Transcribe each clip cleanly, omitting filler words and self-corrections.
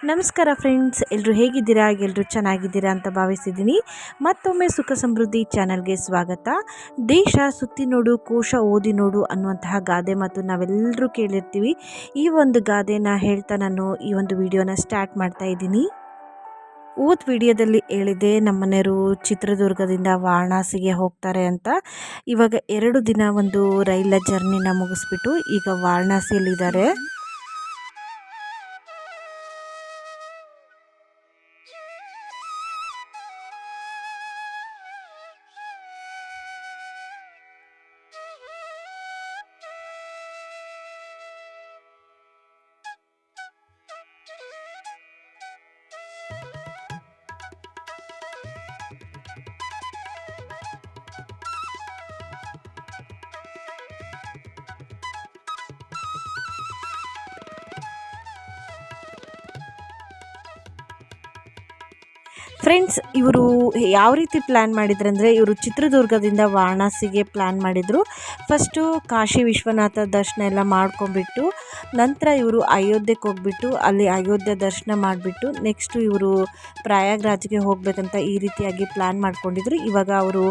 ನಮಸ್ಕಾರ ಫ್ರೆಂಡ್ಸ್, ಎಲ್ಲರೂ ಹೇಗಿದ್ದೀರಾ? ಎಲ್ಲರೂ ಚೆನ್ನಾಗಿದ್ದೀರಾ ಅಂತ ಭಾವಿಸಿದ್ದೀನಿ. ಮತ್ತೊಮ್ಮೆ ಸುಖ ಸಮೃದ್ಧಿ ಚಾನಲ್ಗೆ ಸ್ವಾಗತ. ದೇಶ ಸುತ್ತಿ ನೋಡು, ಕೋಶ ಓದಿ ನೋಡು ಅನ್ನುವಂತಹ ಗಾದೆ ಮಾತು ನಾವೆಲ್ಲರೂ ಕೇಳಿರ್ತೀವಿ. ಈ ಒಂದು ಗಾದೆನ ಹೇಳ್ತಾ ನಾನು ಈ ಒಂದು ವಿಡಿಯೋನ ಸ್ಟಾರ್ಟ್ ಮಾಡ್ತಾ ಇದ್ದೀನಿ. ವಿಡಿಯೋದಲ್ಲಿ ಹೇಳಿದೆ ನಮ್ಮನೆಯವರು ಚಿತ್ರದುರ್ಗದಿಂದ ವಾರಣಾಸಿಗೆ ಹೋಗ್ತಾರೆ ಅಂತ. ಇವಾಗ 2 ದಿನ ಒಂದು ರೈಲ ಜರ್ನಿನ ಮುಗಿಸ್ಬಿಟ್ಟು ಈಗ ವಾರಣಾಸಿಯಲ್ಲಿದ್ದಾರೆ. ಫ್ರೆಂಡ್ಸ್, ಇವರು ಯಾವ ರೀತಿ ಪ್ಲ್ಯಾನ್ ಮಾಡಿದ್ರು ಅಂದರೆ, ಇವರು ಚಿತ್ರದುರ್ಗದಿಂದ ವಾರಣಾಸಿಗೆ ಪ್ಲ್ಯಾನ್ ಮಾಡಿದರು. ಫಸ್ಟು ಕಾಶಿ ವಿಶ್ವನಾಥ ದರ್ಶನ ಎಲ್ಲ ಮಾಡ್ಕೊಂಬಿಟ್ಟು ನಂತರ ಇವರು ಅಯೋಧ್ಯೆಗೆ ಹೋಗ್ಬಿಟ್ಟು ಅಲ್ಲಿ ಅಯೋಧ್ಯೆ ದರ್ಶನ ಮಾಡಿಬಿಟ್ಟು ನೆಕ್ಸ್ಟು ಇವರು ಪ್ರಯಾಗ್ರಾಜ್ಗೆ ಹೋಗಬೇಕಂತ ಈ ರೀತಿಯಾಗಿ ಪ್ಲ್ಯಾನ್ ಮಾಡ್ಕೊಂಡಿದ್ರು. ಇವಾಗ ಅವರು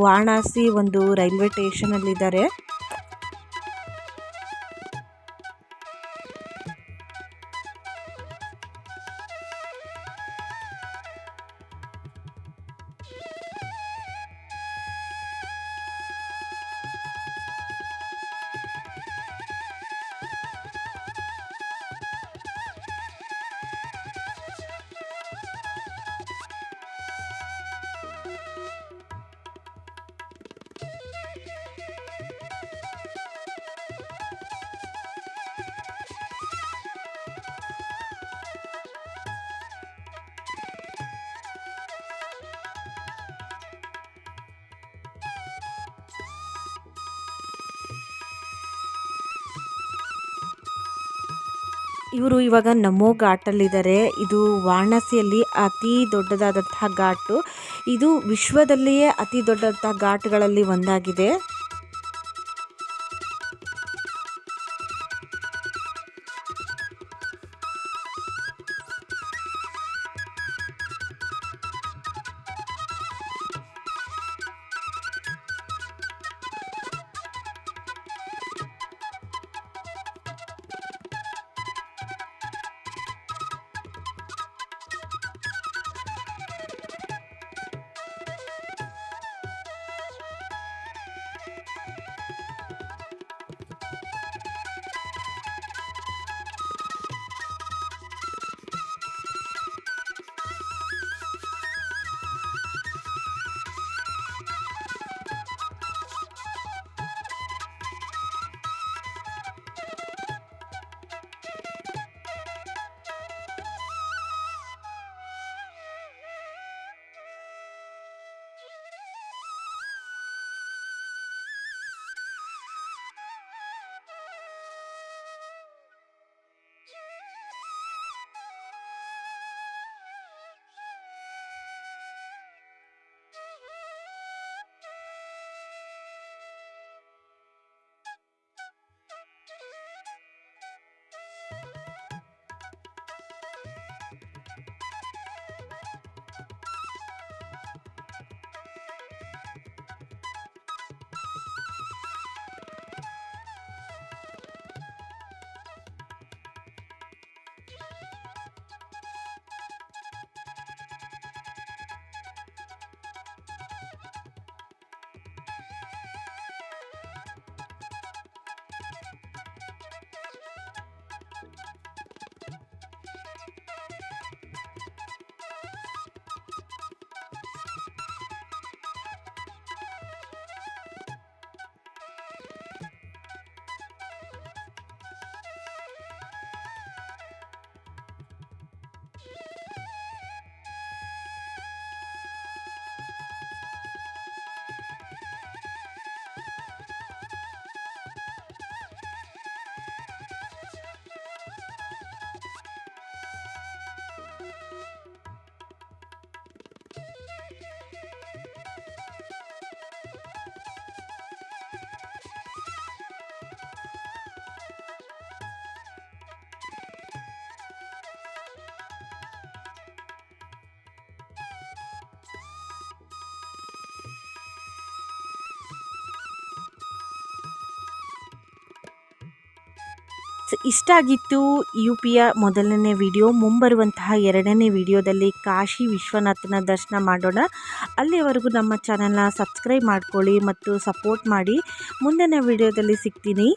ವಾರಣಾಸಿ ಒಂದು ರೈಲ್ವೆ ಸ್ಟೇಷನಲ್ಲಿದ್ದಾರೆ. ಇವರು ಇವಾಗ ನಮೋ ಘಾಟಲ್ಲಿದ್ದಾರೆ. ಇದು ವಾರಣಾಸಿಯಲ್ಲಿ ಅತಿ ದೊಡ್ಡದಾದಂತಹ ಘಾಟು. ಇದು ವಿಶ್ವದಲ್ಲಿಯೇ ಅತಿ ದೊಡ್ಡದಂತಹ ಘಾಟ್ಗಳಲ್ಲಿ ಒಂದಾಗಿದೆ. ಇಷ್ಟ ಆಗಿತ್ತು ಯು ಪಿಯ ಮೊದಲನೇ ವಿಡಿಯೋ. ಮುಂಬರುವಂತಹ 2ನೇ ವಿಡಿಯೋದಲ್ಲಿ ಕಾಶಿ ವಿಶ್ವನಾಥನ ದರ್ಶನ ಮಾಡೋಣ. ಅಲ್ಲಿವರೆಗೂ ನಮ್ಮ ಚಾನಲ್ನ ಸಬ್ಸ್ಕ್ರೈಬ್ ಮಾಡ್ಕೊಳ್ಳಿ ಮತ್ತು ಸಪೋರ್ಟ್ ಮಾಡಿ. ಮುಂದಿನ ವಿಡಿಯೋದಲ್ಲಿ ಸಿಗ್ತೀನಿ.